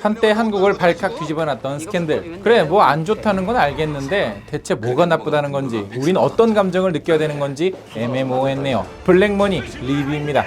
한때 한국을 발칵 뒤집어놨던 스캔들. 그래, 뭐 안 좋다는 건 알겠는데 대체 뭐가 나쁘다는 건지, 우린 어떤 감정을 느껴야 되는 건지 애매모호했네요. 블랙머니 리뷰입니다.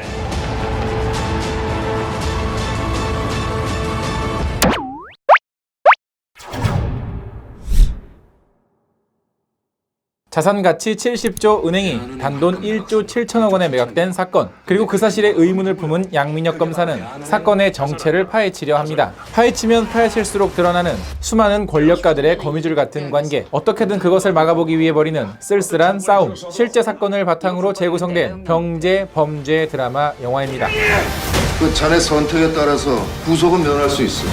자산가치 70조 은행이 단돈 1조 7천억 원에 매각된 사건, 그리고 그 사실에 의문을 품은 양민혁 검사는 사건의 정체를 파헤치려 합니다. 파헤치면 파헤칠수록 드러나는 수많은 권력가들의 거미줄 같은 관계, 어떻게든 그것을 막아보기 위해 벌이는 쓸쓸한 싸움, 실제 사건을 바탕으로 재구성된 경제 범죄 드라마 영화입니다. 그 자네 선택에 따라서 구속은 면할 수 있어.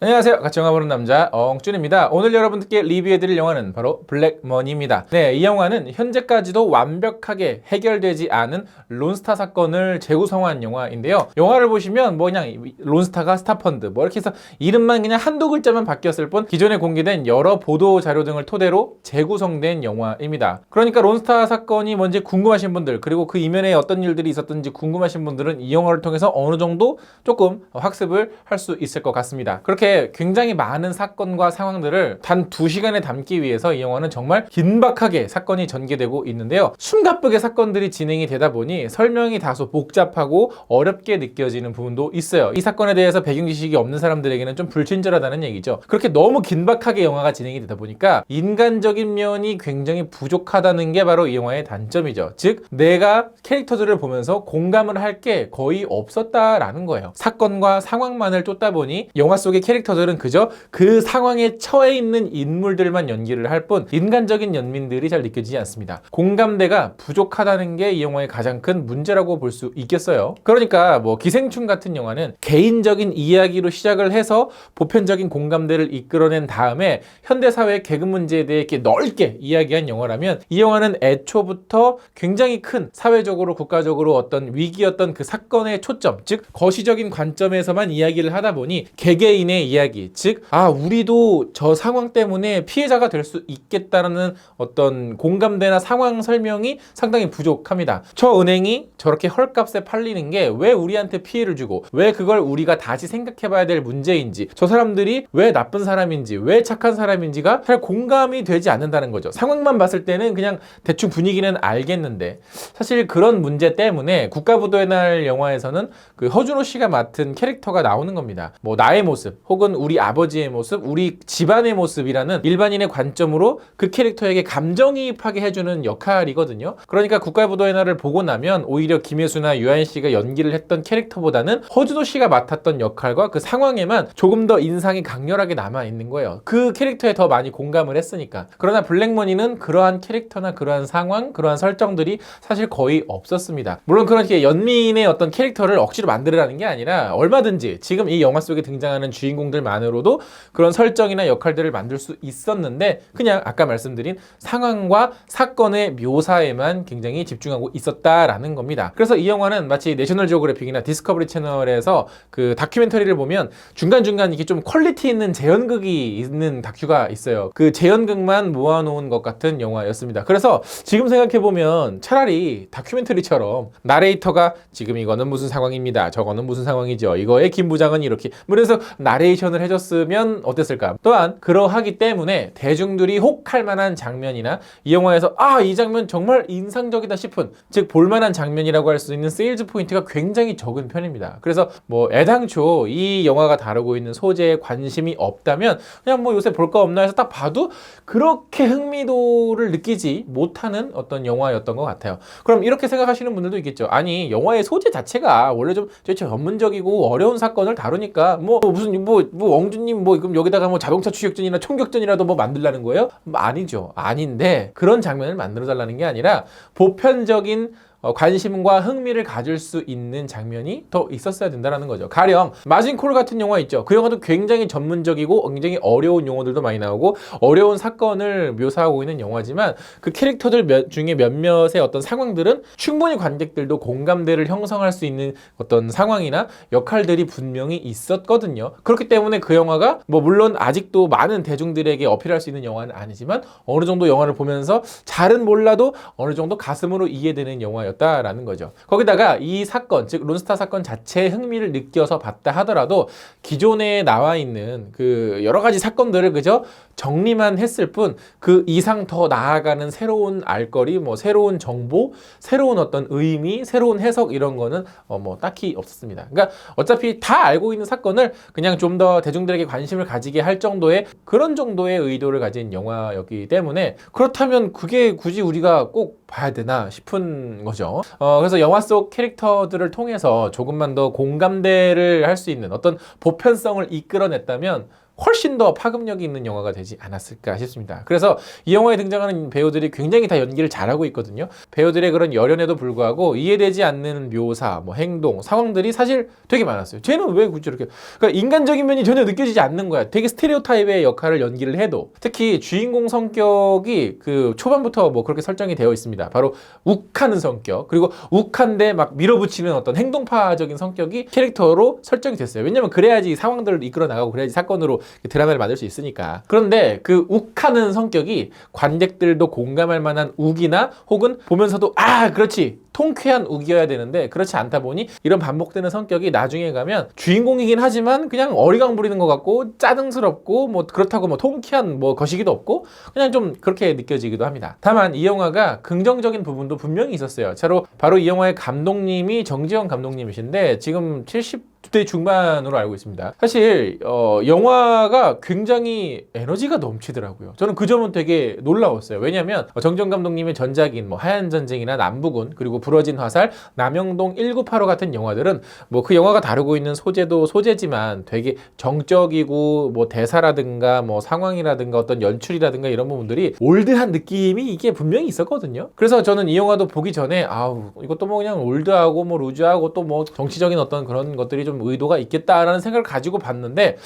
안녕하세요. 같이 영화 보는 남자 엉준입니다. 오늘 여러분들께 리뷰해드릴 영화는 바로 블랙머니입니다. 네, 이 영화는 현재까지도 완벽하게 해결되지 않은 론스타 사건을 재구성한 영화인데요. 영화를 보시면 뭐 그냥 론스타가 스타펀드 뭐 이렇게 해서 이름만 그냥 한두 글자만 바뀌었을 뿐 기존에 공개된 여러 보도 자료 등을 토대로 재구성된 영화입니다. 그러니까 론스타 사건이 뭔지 궁금하신 분들, 그리고 그 이면에 어떤 일들이 있었던지 궁금하신 분들은 이 영화를 통해서 어느 정도 조금 학습을 할 수 있을 것 같습니다. 그렇게 굉장히 많은 사건과 상황들을 단 2시간에 담기 위해서 이 영화는 정말 긴박하게 사건이 전개되고 있는데요. 숨가쁘게 사건들이 진행이 되다 보니 설명이 다소 복잡하고 어렵게 느껴지는 부분도 있어요. 이 사건에 대해서 배경 지식이 없는 사람들에게는 좀 불친절하다는 얘기죠. 그렇게 너무 긴박하게 영화가 진행이 되다 보니까 인간적인 면이 굉장히 부족하다는 게 바로 이 영화의 단점이죠. 즉, 내가 캐릭터들을 보면서 공감을 할 게 거의 없었다라는 거예요. 사건과 상황만을 쫓다 보니 영화 속의 캐릭터들은 그저 그 상황에 처해 있는 인물들만 연기를 할 뿐 인간적인 연민들이 잘 느껴지지 않습니다. 공감대가 부족하다는 게 이 영화의 가장 큰 문제라고 볼 수 있겠어요. 그러니까 뭐 기생충 같은 영화는 개인적인 이야기로 시작을 해서 보편적인 공감대를 이끌어낸 다음에 현대사회의 계급 문제에 대해 이렇게 넓게 이야기한 영화라면, 이 영화는 애초부터 굉장히 큰 사회적으로 국가적으로 어떤 위기였던 그 사건의 초점, 즉 거시적인 관점에서만 이야기를 하다 보니 개개인의 이야기, 즉 우리도 저 상황 때문에 피해자가 될 수 있겠다라는 어떤 공감대나 상황 설명이 상당히 부족합니다. 저 은행이 저렇게 헐값에 팔리는 게 왜 우리한테 피해를 주고, 왜 그걸 우리가 다시 생각해 봐야 될 문제인지, 저 사람들이 왜 나쁜 사람인지, 왜 착한 사람인지가 잘 공감이 되지 않는다는 거죠. 상황만 봤을 때는 그냥 대충 분위기는 알겠는데, 사실 그런 문제 때문에 국가부도의 날 영화에서는 그 허준호 씨가 맡은 캐릭터가 나오는 겁니다. 뭐 나의 모습, 혹은 우리 아버지의 모습, 우리 집안의 모습이라는 일반인의 관점으로 그 캐릭터에게 감정이입하게 해주는 역할이거든요. 그러니까 국가부도의 날을 보고 나면 오히려 김혜수나 유아인 씨가 연기를 했던 캐릭터보다는 허준호 씨가 맡았던 역할과 그 상황에만 조금 더 인상이 강렬하게 남아있는 거예요. 그 캐릭터에 더 많이 공감을 했으니까. 그러나 블랙머니는 그러한 캐릭터나 그러한 상황, 그러한 설정들이 사실 거의 없었습니다. 물론 그렇게 연민의 어떤 캐릭터를 억지로 만들으라는 게 아니라 얼마든지 지금 이 영화 속에 등장하는 주인공들만으로도 그런 설정이나 역할들을 만들 수 있었는데, 그냥 아까 말씀드린 상황과 사건의 묘사에만 굉장히 집중하고 있었다라는 겁니다. 그래서 이 영화는 마치 내셔널 지오그래픽이나 디스커버리 채널에서 그 다큐멘터리를 보면 중간중간 이렇게 좀 퀄리티 있는 재연극이 있는 다큐가 있어요. 그 재연극만 모아놓은 것 같은 영화였습니다. 그래서 지금 생각해보면 차라리 다큐멘터리처럼 나레이터가 지금 이거는 무슨 상황입니다, 저거는 무슨 상황이죠, 이거의 김 부장은 이렇게, 그래서 나레이션을 해줬으면 어땠을까. 또한 그러하기 때문에 대중들이 혹할 만한 장면이나 이 영화에서 이 장면 정말 인상적이다 싶은, 즉 볼만한 장면이라고 할 수 있는 세일즈 포인트가 굉장히 적은 편입니다. 그래서 뭐 애당초 이 영화가 다루고 있는 소재에 관심이 없다면 그냥 뭐 요새 볼 거 없나 해서 딱 봐도 그렇게 흥미도를 느끼지 못하는 어떤 영화였던 것 같아요. 그럼 이렇게 생각하시는 분들도 있겠죠. 아니, 영화의 소재 자체가 원래 좀 전문적이고 어려운 사건을 다루니까 무슨 엉주님 그럼 여기다가 뭐 자동차 추격전이나 총격전이라도 뭐 만들라는 거예요? 아니죠. 아닌데 그런 장면을 만들어 달라는 게 아니라 보편적인 관심과 흥미를 가질 수 있는 장면이 더 있었어야 된다는 거죠. 가령 마진콜 같은 영화 있죠. 그 영화도 굉장히 전문적이고 굉장히 어려운 용어들도 많이 나오고 어려운 사건을 묘사하고 있는 영화지만 그 캐릭터들 중에 몇몇의 어떤 상황들은 충분히 관객들도 공감대를 형성할 수 있는 어떤 상황이나 역할들이 분명히 있었거든요. 그렇기 때문에 그 영화가 물론 아직도 많은 대중들에게 어필할 수 있는 영화는 아니지만 어느 정도 영화를 보면서 잘은 몰라도 어느 정도 가슴으로 이해되는 영화였어요. 영화였다라는 거죠. 거기다가 이 사건, 즉 론스타 사건 자체에 흥미를 느껴서 봤다 하더라도 기존에 나와 있는 그 여러 가지 사건들을 그저 정리만 했을 뿐 그 이상 더 나아가는 새로운 알거리, 뭐 새로운 정보, 새로운 어떤 의미, 새로운 해석 이런 거는 뭐 딱히 없었습니다. 그러니까 어차피 다 알고 있는 사건을 그냥 좀 더 대중들에게 관심을 가지게 할 정도의 그런 정도의 의도를 가진 영화였기 때문에 그렇다면 그게 굳이 우리가 꼭 봐야 되나 싶은 거죠. 그래서 영화 속 캐릭터들을 통해서 조금만 더 공감대를 할 수 있는 어떤 보편성을 이끌어냈다면 훨씬 더 파급력이 있는 영화가 되지 않았을까 싶습니다. 그래서 이 영화에 등장하는 배우들이 굉장히 다 연기를 잘하고 있거든요. 배우들의 그런 열연에도 불구하고 이해되지 않는 묘사, 뭐 행동, 상황들이 사실 되게 많았어요. 쟤는 왜 굳이 이렇게 그러니까 인간적인 면이 전혀 느껴지지 않는 거야. 되게 스테레오타입의 역할을 연기를 해도 특히 주인공 성격이 그 초반부터 뭐 그렇게 설정이 되어 있습니다. 바로 욱하는 성격 그리고 욱한데 막 밀어붙이는 어떤 행동파적인 성격이 캐릭터로 설정이 됐어요. 왜냐면 그래야지 상황들을 이끌어 나가고 그래야지 사건으로 드라마를 만들 수 있으니까. 그런데 그 욱하는 성격이 관객들도 공감할 만한 욱이나 혹은 보면서도 아 그렇지 통쾌한 욱이어야 되는데 그렇지 않다 보니 이런 반복되는 성격이 나중에 가면 주인공이긴 하지만 그냥 어리광 부리는 것 같고 짜증스럽고 뭐 그렇다고 뭐 통쾌한 뭐 거시기도 없고 그냥 좀 그렇게 느껴지기도 합니다. 다만 이 영화가 긍정적인 부분도 분명히 있었어요. 바로 이 영화의 감독님이 정지영 감독님이신데 지금 70대 중반으로 알고 있습니다. 사실 영화가 굉장히 에너지가 넘치더라고요. 저는 그 점은 되게 놀라웠어요. 왜냐하면 정지영 감독님의 전작인 뭐 하얀 전쟁이나 남부군 그리고 부러진 화살, 남영동 1985 같은 영화들은 뭐 그 영화가 다루고 있는 소재도 소재지만 되게 정적이고 뭐 대사라든가 뭐 상황이라든가 어떤 연출이라든가 이런 부분들이 올드한 느낌이 이게 분명히 있었거든요. 그래서 저는 이 영화도 보기 전에 아우 이것도 뭐 그냥 올드하고 뭐 루즈하고 또 뭐 정치적인 어떤 그런 것들이 좀 의도가 있겠다라는 생각을 가지고 봤는데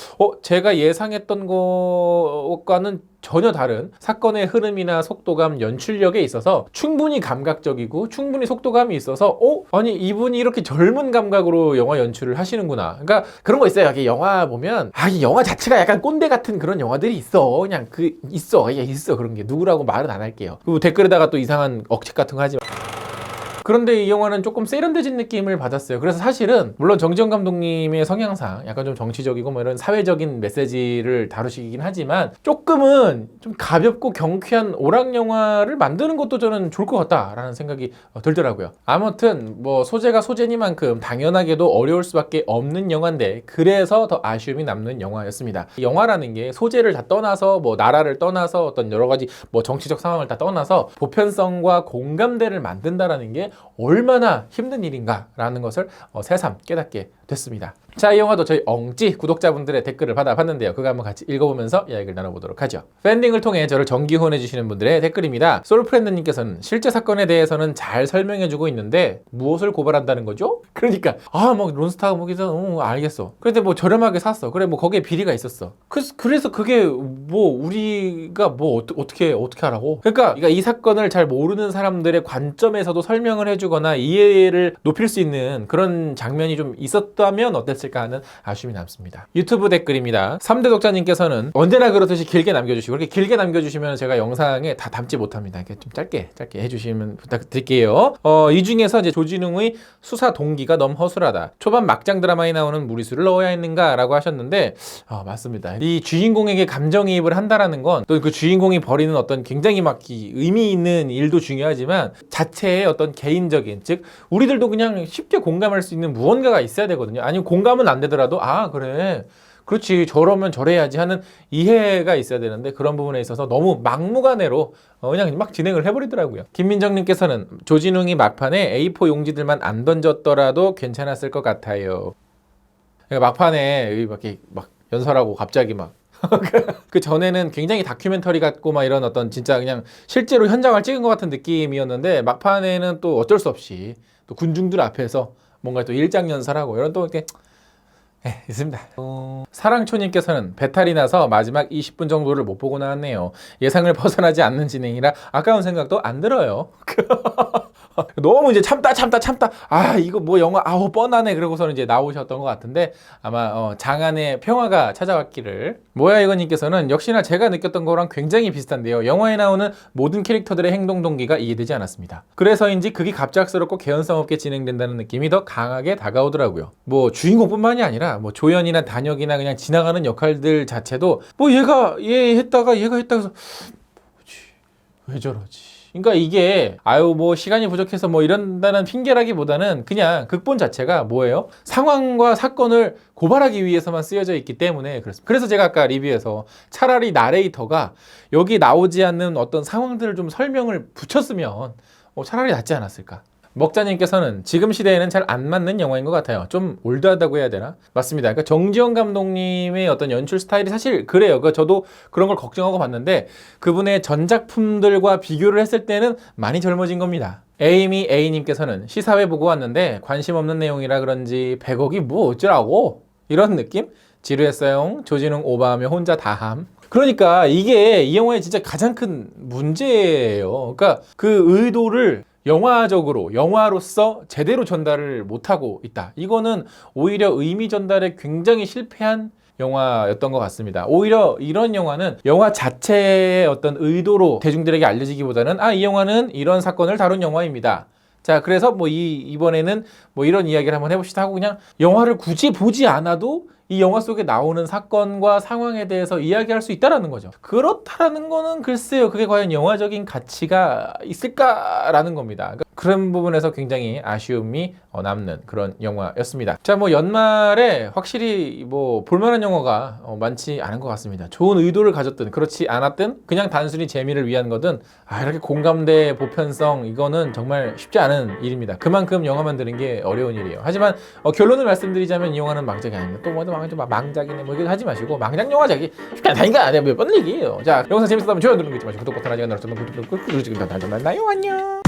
제가 예상했던 것과는 전혀 다른 사건의 흐름이나 속도감, 연출력에 있어서 충분히 감각적이고 충분히 속도감이 있어서 아니 이분이 이렇게 젊은 감각으로 영화 연출을 하시는구나. 그러니까 그런 거 있어요. 여기 영화 보면 이 영화 자체가 약간 꼰대 같은 그런 영화들이 있어. 그냥 있어 그런 게 누구라고 말은 안 할게요. 그리고 댓글에다가 또 이상한 억측 같은 거 하지 마. 그런데 이 영화는 조금 세련되진 느낌을 받았어요. 그래서 사실은 물론 정지영 감독님의 성향상 약간 좀 정치적이고 뭐 이런 사회적인 메시지를 다루시긴 하지만 조금은 좀 가볍고 경쾌한 오락 영화를 만드는 것도 저는 좋을 것 같다라는 생각이 들더라고요. 아무튼 뭐 소재가 소재니만큼 당연하게도 어려울 수밖에 없는 영화인데 그래서 더 아쉬움이 남는 영화였습니다. 영화라는 게 소재를 다 떠나서 뭐 나라를 떠나서 어떤 여러 가지 뭐 정치적 상황을 다 떠나서 보편성과 공감대를 만든다라는 게 얼마나 힘든 일인가라는 것을 새삼 깨닫게 됐습니다. 자, 이 영화도 저희 엉찌 구독자분들의 댓글을 받아봤는데요. 그거 한번 같이 읽어보면서 이야기를 나눠보도록 하죠. 팬딩을 통해 저를 정기 후원해주시는 분들의 댓글입니다. 솔프렌드님께서는 실제 사건에 대해서는 잘 설명해주고 있는데 무엇을 고발한다는 거죠? 그러니까 뭐 론스타 무기서 알겠어. 그런데 뭐 저렴하게 샀어. 그래 뭐 거기에 비리가 있었어. 그래서 그게 뭐 우리가 뭐 어떻게 하라고? 그러니까 이 사건을 잘 모르는 사람들의 관점에서도 설명을 해주거나 이해를 높일 수 있는 그런 장면이 좀 있었다면 어땠을까 하는 아쉬움이 남습니다. 유튜브 댓글입니다. 3대 독자님께서는 언제나 그렇듯이 길게 남겨주시고 그렇게 길게 남겨주시면 제가 영상에 다 담지 못합니다. 이렇게 좀 짧게 해주시면 부탁드릴게요. 이 중에서 이제 조진웅의 수사 동기가 너무 허술하다. 초반 막장 드라마에 나오는 무리수를 넣어야 했는가라고 하셨는데 맞습니다. 이 주인공에게 감정이입을 한다라는 건 또 그 주인공이 벌이는 어떤 굉장히 막 의미 있는 일도 중요하지만 자체의 어떤 개인적인 즉 우리들도 그냥 쉽게 공감할 수 있는 무언가가 있어야 되거든요. 아니면 공감은 안 되더라도 그래 그렇지 저러면 저래야지 하는 이해가 있어야 되는데 그런 부분에 있어서 너무 막무가내로 그냥 막 진행을 해버리더라고요. 김민정님께서는 조진웅이 막판에 A4 용지들만 안 던졌더라도 괜찮았을 것 같아요. 그러니까 막판에 막 연설하고 갑자기 막 그 전에는 굉장히 다큐멘터리 같고 막 이런 어떤 진짜 그냥 실제로 현장을 찍은 것 같은 느낌이었는데 막판에는 또 어쩔 수 없이 또 군중들 앞에서 뭔가 또 일장 연설하고 이런 또 이렇게 있습니다. 사랑초님께서는 배탈이 나서 마지막 20분 정도를 못 보고 나왔네요. 예상을 벗어나지 않는 진행이라 아까운 생각도 안 들어요. 너무 이제 참다 아 이거 뭐 영화 아우 뻔하네 그러고서는 이제 나오셨던 것 같은데 아마 장안의 평화가 찾아왔기를. 뭐야 이거님께서는 역시나 제가 느꼈던 거랑 굉장히 비슷한데요. 영화에 나오는 모든 캐릭터들의 행동 동기가 이해되지 않았습니다. 그래서인지 극이 갑작스럽고 개연성 없게 진행된다는 느낌이 더 강하게 다가오더라고요. 뭐 주인공뿐만이 아니라 뭐 조연이나 단역이나 그냥 지나가는 역할들 자체도 뭐 얘가 했다가 해서 왜 저러지? 그러니까 이게 아유 뭐 시간이 부족해서 뭐 이런다는 핑계라기보다는 그냥 극본 자체가 뭐예요? 상황과 사건을 고발하기 위해서만 쓰여져 있기 때문에 그렇습니다. 그래서 제가 아까 리뷰에서 차라리 나레이터가 여기 나오지 않는 어떤 상황들을 좀 설명을 붙였으면 차라리 낫지 않았을까? 먹자님께서는 지금 시대에는 잘 안 맞는 영화인 것 같아요. 좀 올드하다고 해야 되나? 맞습니다. 그러니까 정지영 감독님의 어떤 연출 스타일이 사실 그래요. 그러니까 저도 그런 걸 걱정하고 봤는데 그분의 전작품들과 비교를 했을 때는 많이 젊어진 겁니다. 에이미 A님께서는 시사회 보고 왔는데 관심 없는 내용이라 그런지 100억이 뭐 어쩌라고? 이런 느낌? 지루했어요. 조진웅 오바하며 혼자 다함. 그러니까 이게 이 영화의 진짜 가장 큰 문제예요. 그러니까 그 의도를 영화적으로 영화로서 제대로 전달을 못하고 있다. 이거는 오히려 의미 전달에 굉장히 실패한 영화였던 것 같습니다. 오히려 이런 영화는 영화 자체의 어떤 의도로 대중들에게 알려지기보다는 이 영화는 이런 사건을 다룬 영화입니다. 자, 그래서 뭐 이번에는 뭐 이런 이야기를 한번 해봅시다 하고 그냥 영화를 굳이 보지 않아도 이 영화 속에 나오는 사건과 상황에 대해서 이야기할 수 있다라는 거죠. 그렇다라는 거는 글쎄요, 그게 과연 영화적인 가치가 있을까라는 겁니다. 그러니까 그런 부분에서 굉장히 아쉬움이 남는 그런 영화였습니다. 자, 뭐 연말에 확실히 뭐 볼만한 영화가 많지 않은 것 같습니다. 좋은 의도를 가졌든 그렇지 않았든 그냥 단순히 재미를 위한 거든 이렇게 공감대, 보편성 이거는 정말 쉽지 않은 일입니다. 그만큼 영화 만드는 게 어려운 일이에요. 하지만 결론을 말씀드리자면 이 영화는 망작이 아닙니다. 또 뭐도 망작이네 뭐 이거 하지 마시고 망작 영화작이 쉽지 않다니까 내가 몇 번 얘기해요. 자, 영상 재밌었다면 좋아요 누르는 거 잊지 마시고 구독 버튼 아직 안 눌렀으면 구독 누르고 그리고 지금 다 달달달나요. 안녕.